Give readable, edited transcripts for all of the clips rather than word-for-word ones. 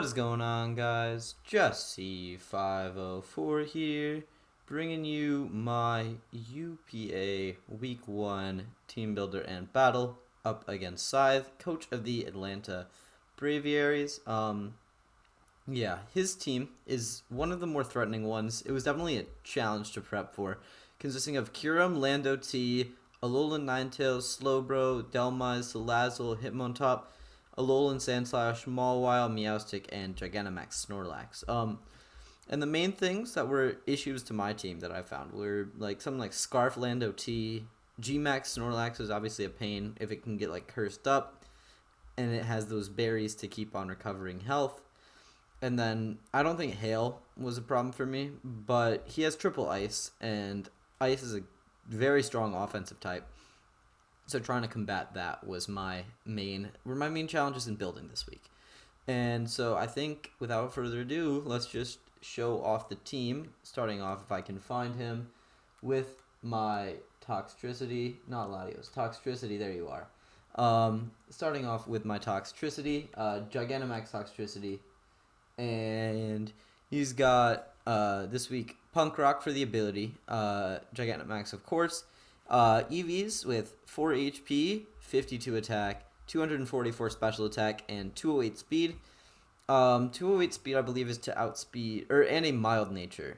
What is going on, guys? Jesse 504 here, bringing you my UPA Week 1 Team Builder and Battle up against Sythe, coach of the Atlanta Braviaries. Yeah, his team is one of the more threatening ones. It was definitely a challenge to prep for, consisting of Kyurem, Lando T, Alolan Ninetales, Slowbro, Delmize, Salazzle, Hitmontop, Alolan Sandslash, Mawile, Meowstic, and Gigantamax Snorlax. And the main things that were issues to my team that I found were like something like Scarf Lando T, Gmax Snorlax is obviously a pain if it can get like cursed up, and it has those berries to keep on recovering health. And then I don't think Hail was a problem for me, but he has triple ice, and ice is a very strong offensive type. So trying to combat that was my main challenges in building this week. And so I think without further ado, let's just show off the team. Starting off, if I can find him, with my Toxtricity, not Latios, Toxtricity, there you are. Starting off with my Toxtricity, Gigantamax Toxtricity, and he's got this week Punk Rock for the ability, Gigantamax of course, EVs with 4 HP, 52 attack, 244 special attack, and 208 speed. 208 speed I believe is to outspeed, and a mild nature.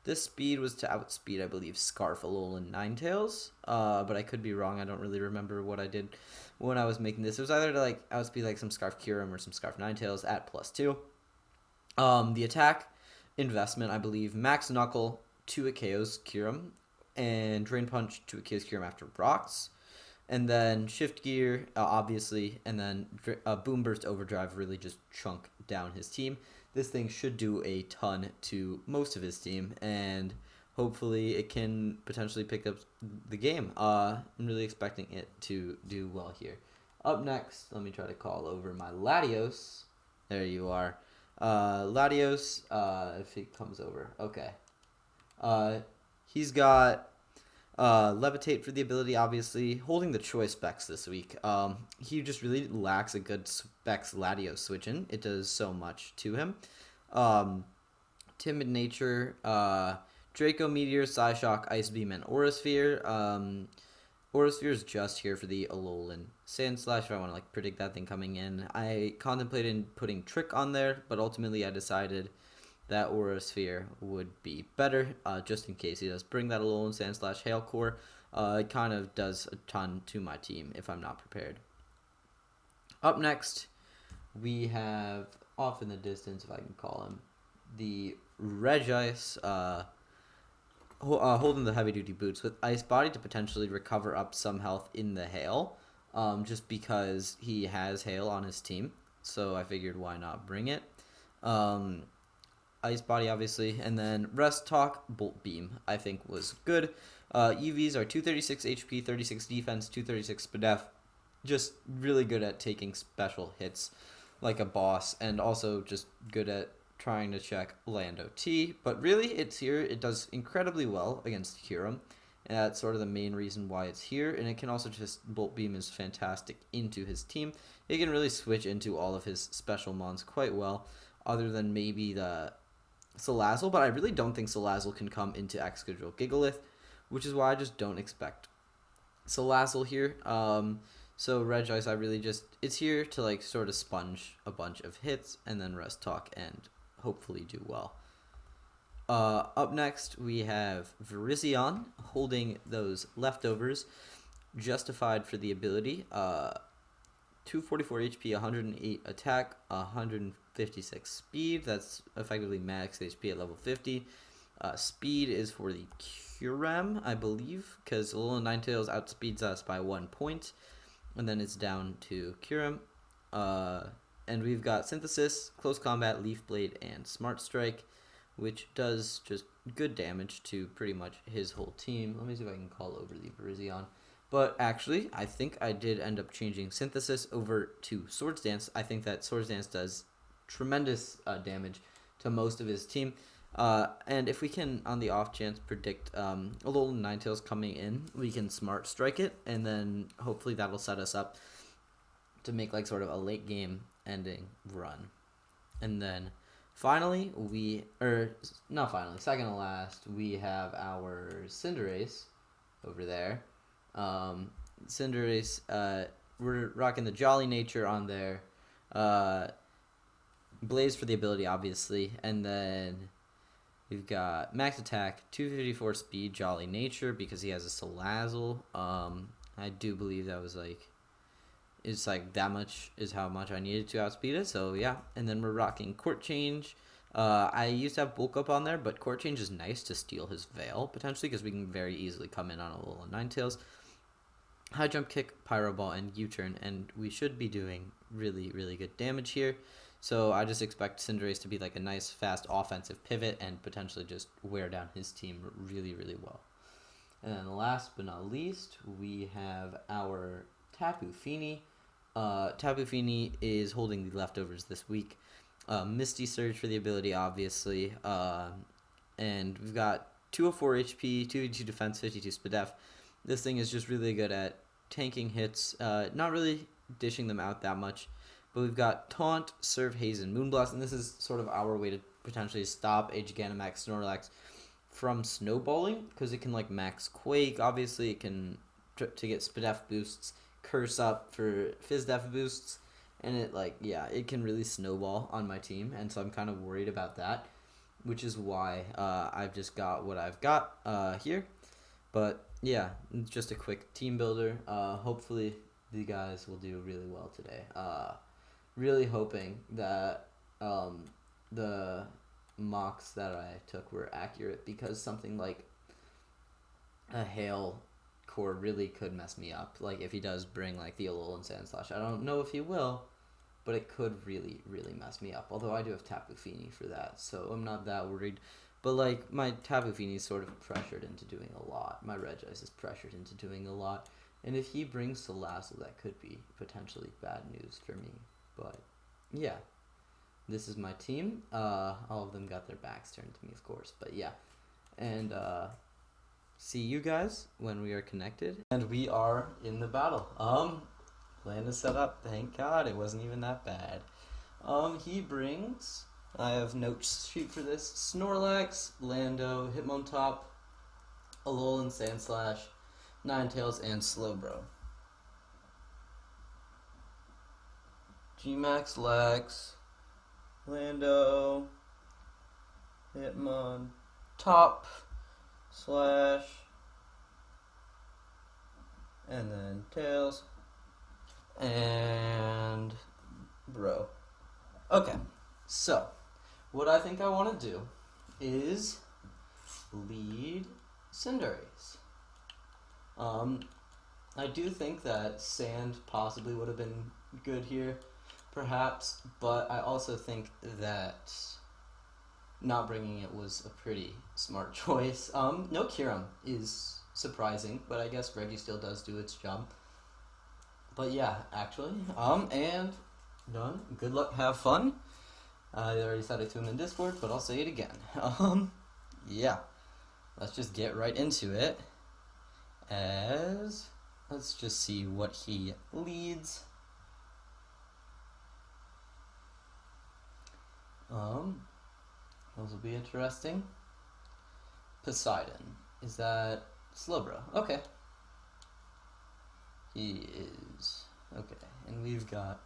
This speed was to outspeed, I believe, Scarf, Alolan Ninetales, but I could be wrong. I don't really remember what I did when I was making this. It was either to like outspeed like some Scarf Kyurem or some Scarf Ninetales at +2. The attack investment, I believe, Max Knuckle, 2 KOs Kyurem, and Drain Punch, 2 KOs Kyurem after rocks. And then Shift Gear, obviously, and then Boom Burst Overdrive really just chunk down his team. This thing should do a ton to most of his team, and hopefully it can potentially pick up the game. I'm really expecting it to do well here. Up next, let me try to call over my Latios. There you are. Latios, if he comes over. Okay. He's got Levitate for the ability, obviously. Holding the choice specs this week. He just really lacks a good specs Latios switch in. It does so much to him. Timid Nature, Draco Meteor, Psyshock, Ice Beam, and Aurasphere. Aurasphere is just here for the Alolan Sandslash if I want to like predict that thing coming in. I contemplated putting Trick on there, but ultimately I decided that Aurasphere would be better, just in case he does bring that Alolan Sandslash Hail Core. It kind of does a ton to my team if I'm not prepared. Up next, we have, off in the distance, if I can call him, the Regice, holding the heavy-duty boots with Ice Body to potentially recover up some health in the Hail, just because he has Hail on his team. So I figured why not bring it. Ice Body, obviously, and then Rest Talk, Bolt Beam, I think was good. EVs are 236 HP, 36 defense, 236 SpDef, just really good at taking special hits like a boss, and also just good at trying to check Lando T. But really, it's here. It does incredibly well against Kyurem, and that's sort of the main reason why it's here. And it can also just, Bolt Beam is fantastic into his team. It can really switch into all of his special mons quite well, other than maybe the Salazzle, but I really don't think Salazzle can come into Excadrill Gigalith, which is why I just don't expect Salazzle here. So Regice, I really just, it's here to like sort of sponge a bunch of hits and then Rest Talk and hopefully do well. Up next, we have Virizion holding those leftovers, justified for the ability. 244 HP, 108 attack, 156 speed. That's effectively max HP at level 50. Speed is for the Kyurem, I believe, because Alolan Ninetales outspeeds us by 1 point. And then it's down to Kyurem. And we've got Synthesis, Close Combat, Leaf Blade, and Smart Strike, which does just good damage to pretty much his whole team. Let me see if I can call over the Virizion. But actually, I think I did end up changing Synthesis over to Swords Dance. I think that Swords Dance does tremendous damage to most of his team. And if we can, on the off chance, predict Alolan Ninetales coming in, we can Smart Strike it, and then hopefully that'll set us up to make like sort of a late game ending run. And then finally, not finally, second to last, we have our Cinderace over there. Cinderace, we're rocking the Jolly Nature on there. Blaze for the ability, obviously. And then we've got Max Attack, 254 Speed, Jolly Nature, because he has a Salazzle. I do believe that was it's like that much is how much I needed to outspeed it. So yeah, and then we're rocking Court Change. I used to have Bulk Up on there, but Court Change is nice to steal his Veil, potentially, because we can very easily come in on a little Ninetales. High Jump Kick, Pyro Ball, and U-Turn, and we should be doing really, really good damage here. So I just expect Cinderace to be like a nice, fast offensive pivot and potentially just wear down his team really, really well. And then last but not least, we have our Tapu Fini. Tapu Fini is holding the leftovers this week. Misty Surge for the ability, obviously. And we've got 204 HP, 282 defense, 52 SpDef. This thing is just really good at tanking hits, not really dishing them out that much. But we've got Taunt, Serve, Haze, and Moonblast, and this is sort of our way to potentially stop a Gigantamax Snorlax from snowballing, because it can like max Quake. Obviously, it can to get SpDef boosts, Curse Up for FizzDef boosts, and it can really snowball on my team, and so I'm kind of worried about that, which is why I've just got what I've got here. But yeah, just a quick team builder. Hopefully the guys will do really well today. Really hoping that the mocks that I took were accurate, because something like a Hail core really could mess me up. Like if he does bring like the Alolan Sandslash, I don't know if he will, but it could really, really mess me up. Although I do have Tapu Fini for that, so I'm not that worried. But like my Tapu Fini is sort of pressured into doing a lot. My Regice is pressured into doing a lot. And if he brings Salazzle, that could be potentially bad news for me. But yeah, this is my team. All of them got their backs turned to me, of course. But yeah, and see you guys when we are connected. And we are in the battle. Plan is set up. Thank God it wasn't even that bad. He brings. I have note sheet for this. Snorlax, Lando, Hitmontop, Alolan Sandslash, Ninetales, and Slowbro. Gmax, Lex, Lando, Hitmontop, Slash, and then Tails, and Bro. Okay, so what I think I want to do is lead Cinderace. I do think that Sand possibly would have been good here, perhaps, but I also think that not bringing it was a pretty smart choice. No Kyurem is surprising, but I guess Registeel does do its job. But yeah, actually, and done. Good luck, have fun. I already said it to him in Discord, but I'll say it again. Yeah, let's just get right into it. Let's just see what he leads. Those will be interesting. Poseidon. Is that Slowbro? Okay. He is. Okay. And we've got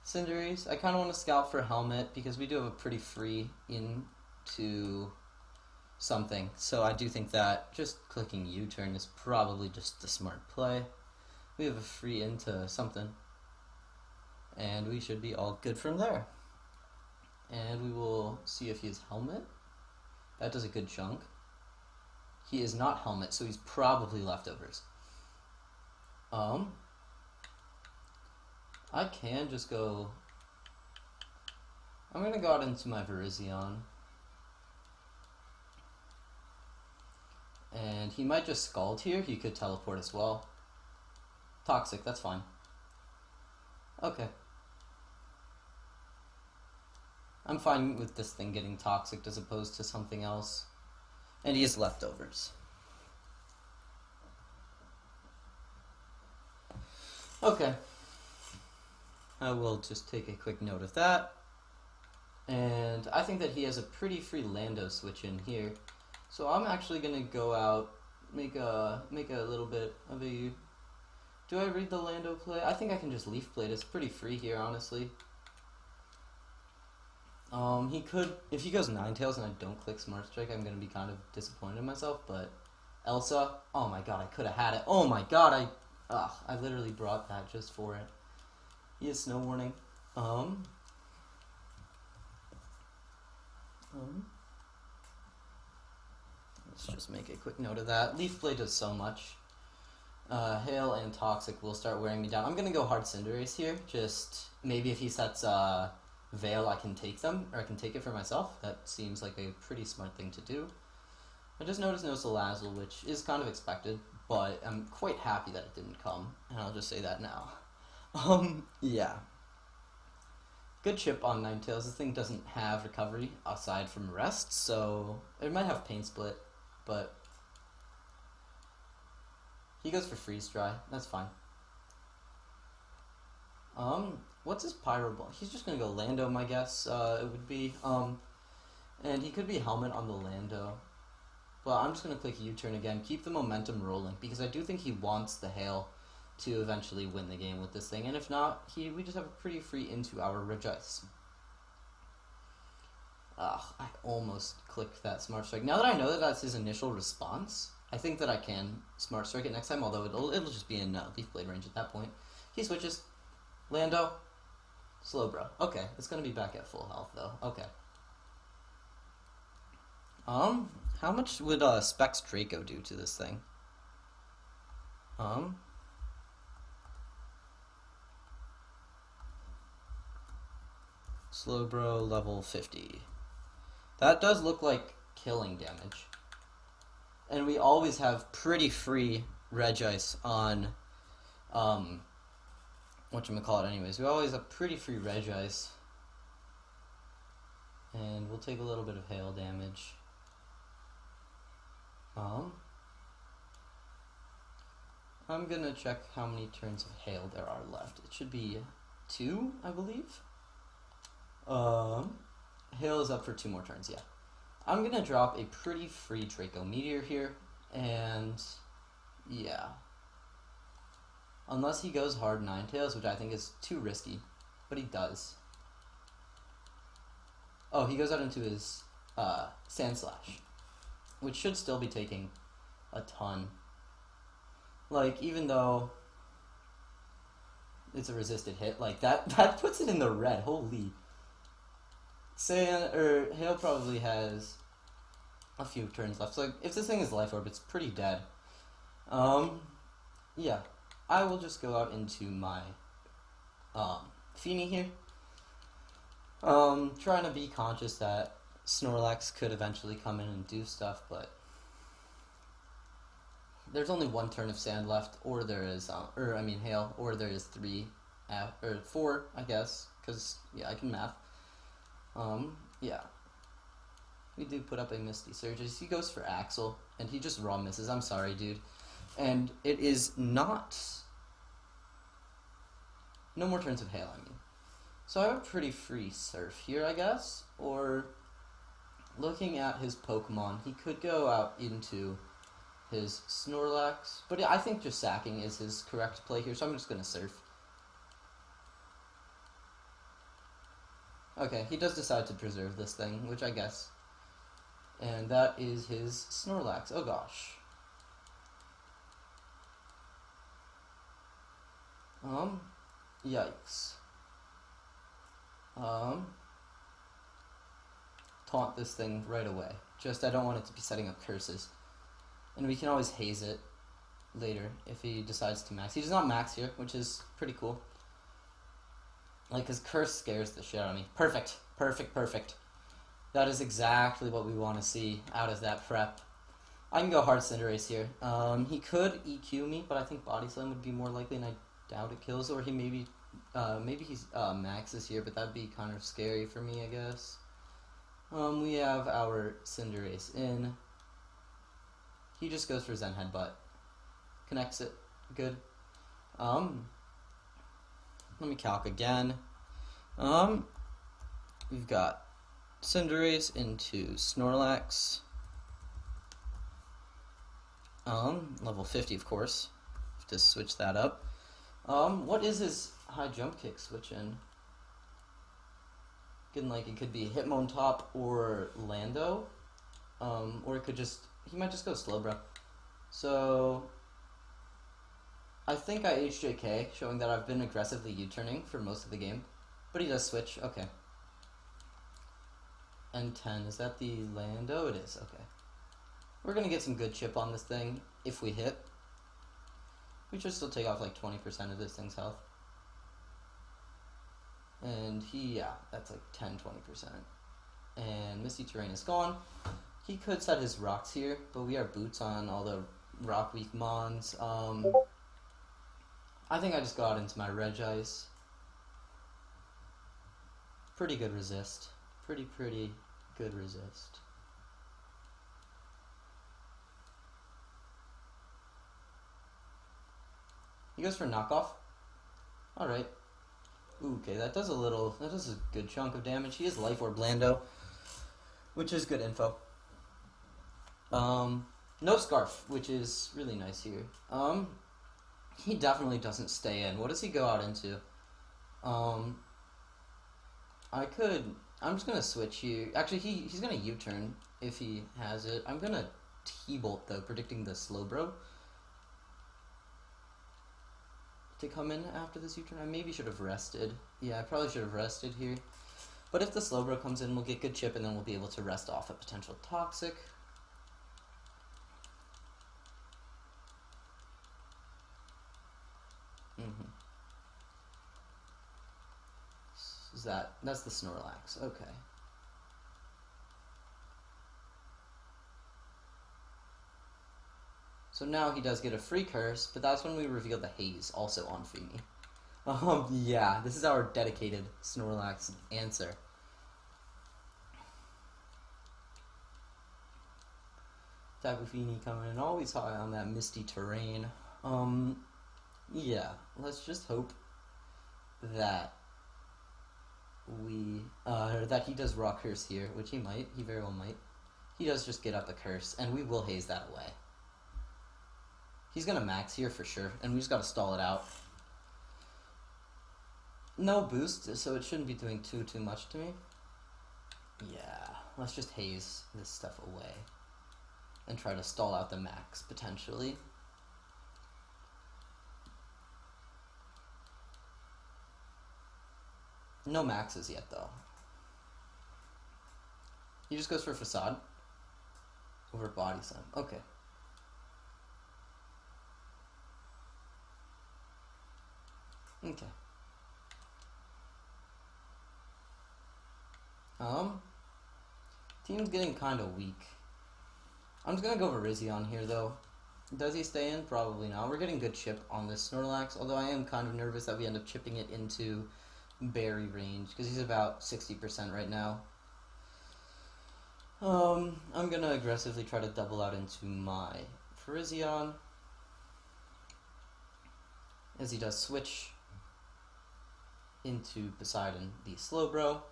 Cinderace. I kind of want to scout for Helmet because we do have a pretty free into something. So I do think that just clicking U-turn is probably just the smart play. We have a free into something. And we should be all good from there. And we will see if he is Helmet. That does a good chunk. He is not Helmet, so he's probably leftovers. I can just go. I'm gonna go out into my Virizion. And he might just Scald here. He could teleport as well. Toxic, that's fine. Okay. I'm fine with this thing getting toxic as opposed to something else. And he has leftovers. Okay. I will just take a quick note of that. And I think that he has a pretty free Lando switch in here. So I'm actually going to go out, make a little bit of a... Do I read the Lando play? I think I can just leaf play it. It's pretty free here, honestly. He could... If he goes Ninetales and I don't click Smart Strike, I'm going to be kind of disappointed in myself, but... Elsa, oh my god, I could have had it. Oh my god, I literally brought that just for it. He has Snow Warning. Let's just make a quick note of that. Leaf Blade does so much. Hail and Toxic will start wearing me down. I'm gonna go hard Cinderace here. Just maybe if he sets Veil, I can take them, or I can take it for myself. That seems like a pretty smart thing to do. I just noticed no Salazzle, which is kind of expected, but I'm quite happy that it didn't come, and I'll just say that now. Yeah. Good chip on Ninetales. This thing doesn't have recovery aside from rest, so it might have Pain Split, but he goes for Freeze Dry. That's fine. What's his Pyro Ball? He's just gonna go Lando, I guess. It would be. And he could be Helmet on the Lando. But I'm just gonna click U-turn again. Keep the momentum rolling because I do think he wants the Hail to eventually win the game with this thing, and if not, we just have a pretty free into our Regice. I almost clicked that Smart Strike. Now that I know that that's his initial response, I think that I can Smart Strike it next time, although it'll just be in Leaf Blade range at that point. He switches. Lando. Slowbro. Okay, it's gonna be back at full health, though. Okay. How much would Specs Draco do to this thing? Slowbro level 50. That does look like killing damage. And we always have pretty free Regice on, whatchamacallit anyways. We always have pretty free Regice. And we'll take a little bit of hail damage. I'm gonna check how many turns of hail there are left. It should be 2, I believe. Hail is up for 2 more turns, yeah. I'm gonna drop a pretty free Draco Meteor here, and yeah. Unless he goes hard Ninetales, which I think is too risky, but he does. Oh, he goes out into his Sandslash, which should still be taking a ton. Like, even though it's a resisted hit, like that puts it in the red. Holy. Hail probably has a few turns left. So if this thing is Life Orb, it's pretty dead. Yeah. I will just go out into my Feeny here. Trying to be conscious that Snorlax could eventually come in and do stuff, but there's only 1 turn of sand left, or there is, hail, or there is 3, or 4, I guess, because, yeah, I can math. Yeah. We do put up a Misty Surge. He goes for Axel, and he just raw misses. I'm sorry, dude. And it is not... No more turns of hail, I mean. So I have a pretty free Surf here, I guess, or looking at his Pokemon, he could go out into his Snorlax, but I think just sacking is his correct play here, so I'm just going to Surf. Okay, he does decide to preserve this thing, which I guess. And that is his Snorlax. Oh gosh. Yikes. Taunt this thing right away. Just, I don't want it to be setting up curses. And we can always haze it later if he decides to max. He does not max here, which is pretty cool. Like, his curse scares the shit out of me. Perfect. Perfect, perfect. That is exactly what we want to see out of that prep. I can go hard Cinderace here. He could EQ me, but I think Body Slam would be more likely, and I doubt it kills. Or he maybe he's maxes here, but that'd be kind of scary for me, I guess. We have our Cinderace in. He just goes for Zen Headbutt. Connects it. Good. Let me calc again. We've got Cinderace into Snorlax. Level 50, of course. Have to switch that up. What is his high jump kick switch in? Getting like it could be Hitmontop or Lando. Or it could just, he might just go Slowbro. So, I think I HJK, showing that I've been aggressively U-turning for most of the game. But he does switch, okay. N10, is that the Lando? It is, okay. We're gonna get some good chip on this thing, if we hit. We should still take off like 20% of this thing's health. And yeah, that's like 10-20%. And Misty Terrain is gone. He could set his rocks here, but we are boots on all the rock weak mons. I think I just got into my Regice. Pretty good resist. Pretty good resist. He goes for knockoff. Alright. Okay, that does a good chunk of damage. He is Life Orb Lando, which is good info. No Scarf, which is really nice here. He definitely doesn't stay in. What does he go out into? I'm just gonna switch here. Actually, he's gonna U-turn if he has it. I'm gonna T-Bolt though, predicting the Slowbro to come in after this U-turn. I maybe should have rested. Yeah, I probably should have rested here. But if the Slowbro comes in, we'll get good chip, and then we'll be able to rest off a potential Toxic. That's the Snorlax, okay. So now he does get a free curse, but that's when we reveal the Haze also on Fini. Yeah, this is our dedicated Snorlax answer. Tapu Fini coming in always high on that Misty Terrain. Yeah, let's just hope that that he does Rock Curse here, which he very well might. He does just get up a curse, and we will haze that away. He's gonna max here for sure, and we just gotta stall it out. No boost, so it shouldn't be doing too much to me. Yeah, let's just haze this stuff away and try to stall out the max, potentially. No maxes yet, though. He just goes for Facade over Body Slam. Okay. Okay. Team's getting kind of weak. I'm just gonna go Virizion here, though. Does he stay in? Probably not. We're getting good chip on this Snorlax, although I am kind of nervous that we end up chipping it into berry range, because he's about 60% right now. I'm gonna aggressively try to double out into my Virizion, as he does switch into Poseidon, the Slowbro.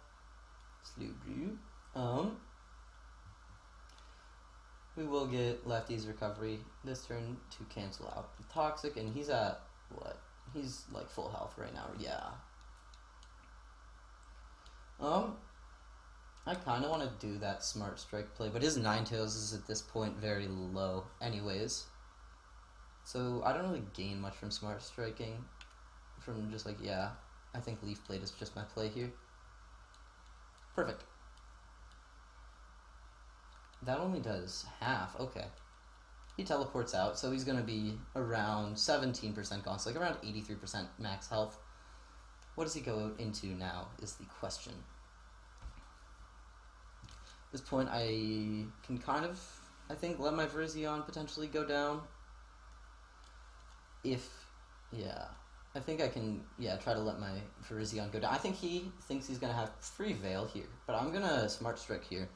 We will get Lefty's recovery this turn to cancel out the Toxic, and he's at, what? He's like full health right now, yeah. I kind of want to do that Smart Strike play, but his Ninetales is at this point very low anyways. So I don't really gain much from Smart Striking, from just like, yeah, I think Leaf Blade is just my play here. Perfect. That only does half, okay. He teleports out, so he's going to be around 17% gone, so like around 83% max health. What does he go into now is the question. At this point, I can kind of, I think, let my Virizion potentially go down. I think I can, try to let my Virizion go down. I think he thinks he's going to have free Veil here, but I'm going to Smart Strike here,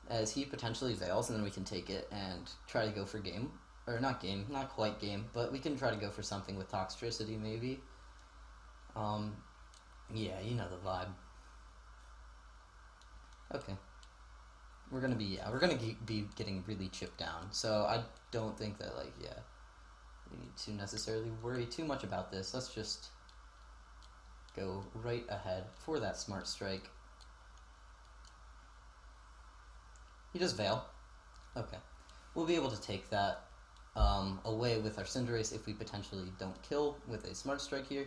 as he potentially Veils, and then we can take it and try to go for game. Or not game, not quite game, but we can try to go for something with Toxtricity, maybe. Yeah, you know the vibe. Okay. we're gonna be getting really chipped down. So I don't think that we need to necessarily worry too much about this. Let's just go right ahead for that smart strike. He does Veil. Okay. We'll be able to take that away with our Cinderace if we potentially don't kill with a smart strike here.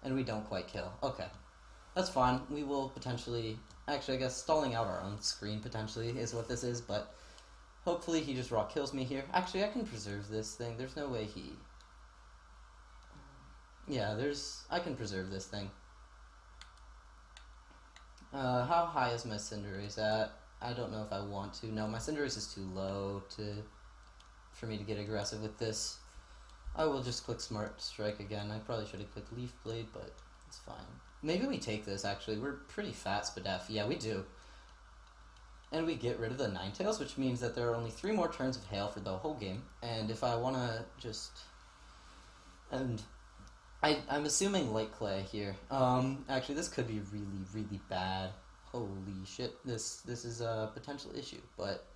And we don't quite kill. Okay. That's fine. We will potentially... Actually, I guess stalling out our own screen potentially is what this is, but hopefully he just raw kills me here. Actually, I can preserve this thing. There's no way he... Yeah, I can preserve this thing. How high is my Cinderace at? I don't know if I want to. No, my Cinderace is too low for me to get aggressive with this. I will just click Smart Strike again. I probably should have clicked Leaf Blade, but it's fine. Maybe we take this, actually. We're pretty fat, Spadef. Yeah, we do. And we get rid of the Ninetales, which means that there are only 3 more turns of Hail for the whole game. And if I want to just... And I'm assuming Light Clay here. Actually, this could be really, really bad. Holy shit. This is a potential issue, but...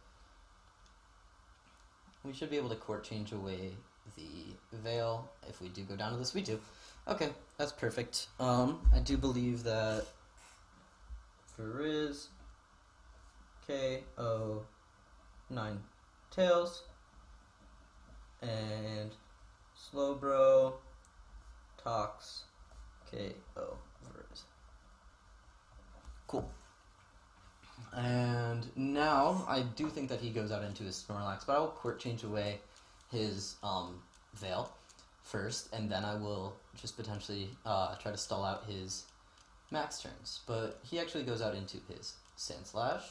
We should be able to court change away the Veil if we do go down to this. We do. Okay, that's perfect. I do believe that Frizz, KO, Ninetales, and Slowbro, Tox, KO, Frizz. Cool. And now I do think that he goes out into his Snorlax, but I will court change away his Veil first, and then I will just potentially try to stall out his max turns. But he actually goes out into his Sandslash.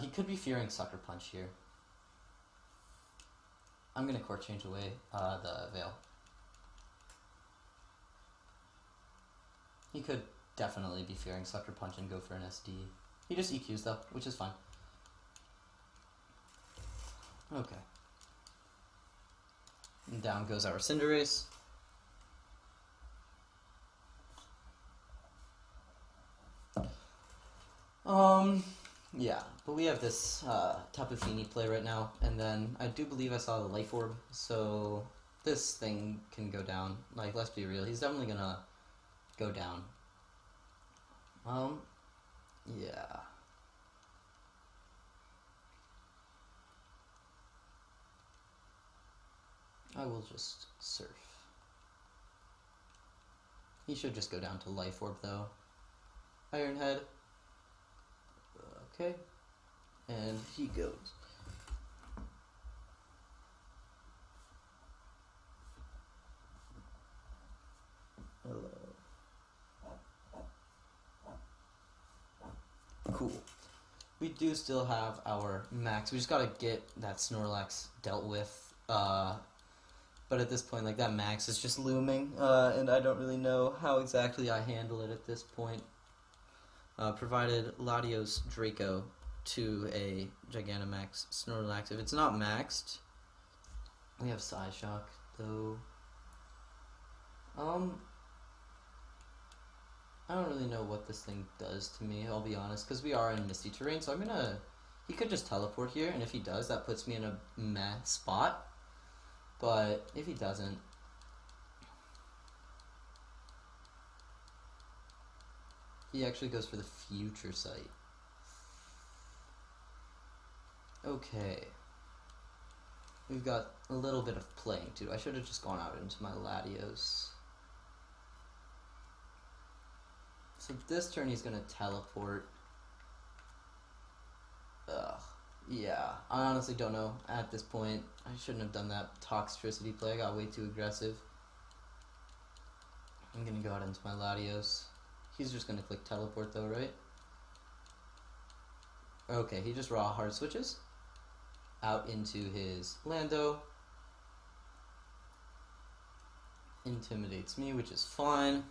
He could be fearing Sucker Punch here. I'm going to court change away the Veil. He could definitely be fearing Sucker Punch and go for an SD. He just EQs though, which is fine. Okay. And down goes our Cinderace. Yeah, but we have this Tapu Fini play right now, and then I do believe I saw the Life Orb, so this thing can go down. Like, let's be real, he's definitely gonna go down. Yeah. I will just surf. He should just go down to Life Orb though. Iron Head. Okay. And he goes. Hello. Cool. We do still have our max. We just gotta get that Snorlax dealt with. But at this point, like, that max is just looming, and I don't really know how exactly I handle it at this point. Provided Latios Draco to a Gigantamax Snorlax. If it's not maxed, we have Psyshock, though. I don't really know what this thing does to me, I'll be honest, because we are in Misty Terrain, so I'm gonna... He could just teleport here, and if he does, that puts me in a meh spot. But if he doesn't... He actually goes for the Future Sight. Okay. We've got a little bit of playing to do. I should have just gone out into my Latios. So this turn he's gonna teleport. Ugh. Yeah, I honestly don't know at this point. I shouldn't have done that Toxtricity play. I got way too aggressive. I'm gonna go out into my Latios. He's just gonna click teleport though, right? Okay, he just raw hard switches out into his Lando. Intimidates me, which is fine.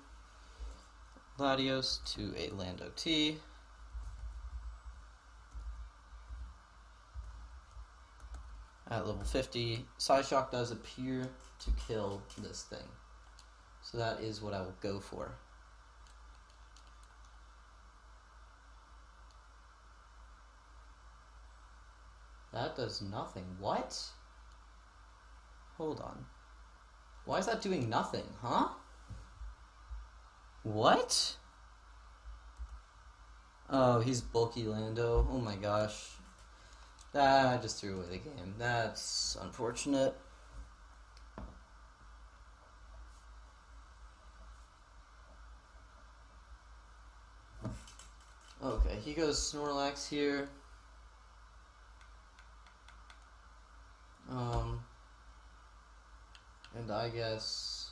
Latios to a Lando T. At level 50, Psyshock does appear to kill this thing. So that is what I will go for. That does nothing. What? Hold on. Why is that doing nothing, huh? What? Oh, he's bulky Lando. Oh my gosh. I just threw away the game. That's unfortunate. Okay, he goes Snorlax here. And I guess...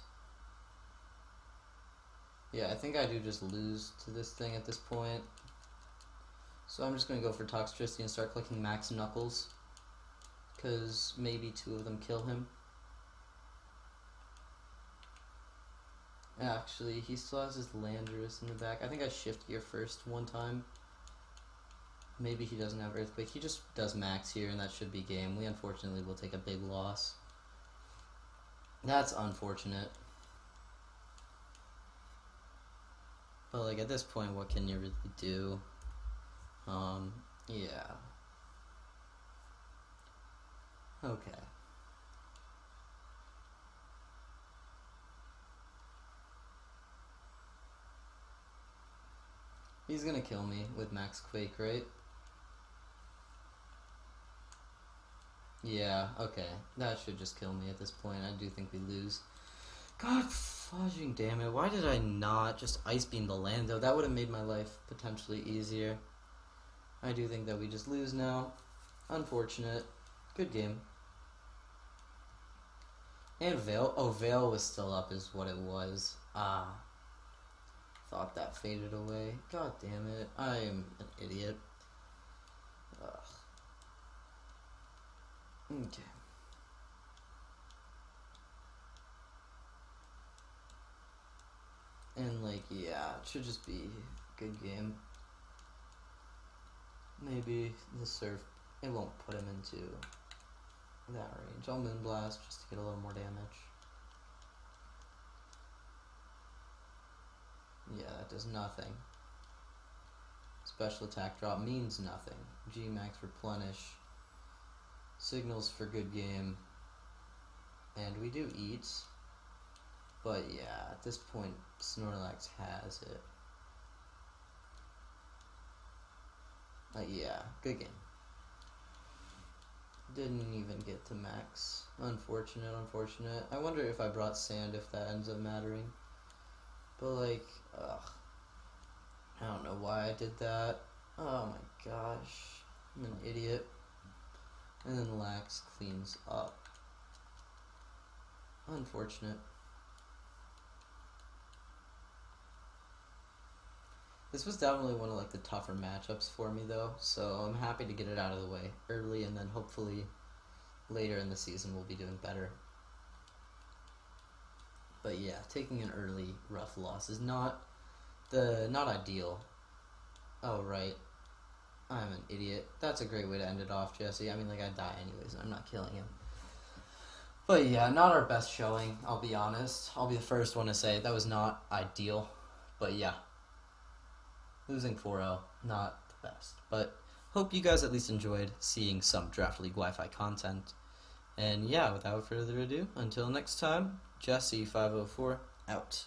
yeah, I think I do just lose to this thing at this point. So I'm just going to go for Toxtricity and start clicking Max Knuckles. Because maybe 2 of them kill him. Actually, he still has his Landorus in the back. I think I shift gear first one time. Maybe he doesn't have Earthquake. He just does Max here and that should be game. We unfortunately will take a big loss. That's unfortunate. But like at this point, what can you really do? Yeah. Okay. He's gonna kill me with Max Quake, right? Yeah, okay. That should just kill me at this point. I do think we lose. God fudging damn it. Why did I not just Ice Beam the Lando? That would have made my life potentially easier. I do think that we just lose now. Unfortunate. Good game. And Veil. Oh, Veil was still up is what it was. Ah. Thought that faded away. God damn it. I am an idiot. Ugh. Okay. And like, yeah, it should just be a good game. Maybe the Surf, it won't put him into that range. I'll Moonblast just to get a little more damage. Yeah, that does nothing. Special attack drop means nothing. G-Max replenish. Signals for good game. And we do eat. But yeah, at this point, Snorlax has it. Yeah, good game. Didn't even get to max. Unfortunate, unfortunate. I wonder if I brought sand, if that ends up mattering. But like, ugh. I don't know why I did that. Oh my gosh. I'm an idiot. And then Lax cleans up. Unfortunate. This was definitely one of like the tougher matchups for me though, so I'm happy to get it out of the way early, and then hopefully later in the season we'll be doing better. But yeah, taking an early rough loss is not ideal. Oh right, I'm an idiot. That's a great way to end it off, Jesse. I mean, like, I'd die anyways, I'm not killing him. But yeah, not our best showing, I'll be honest. I'll be the first one to say that was not ideal. But yeah, losing 4-0, not the best. But hope you guys at least enjoyed seeing some Draft League Wi-Fi content. And yeah, without further ado, until next time, Jesse504 out.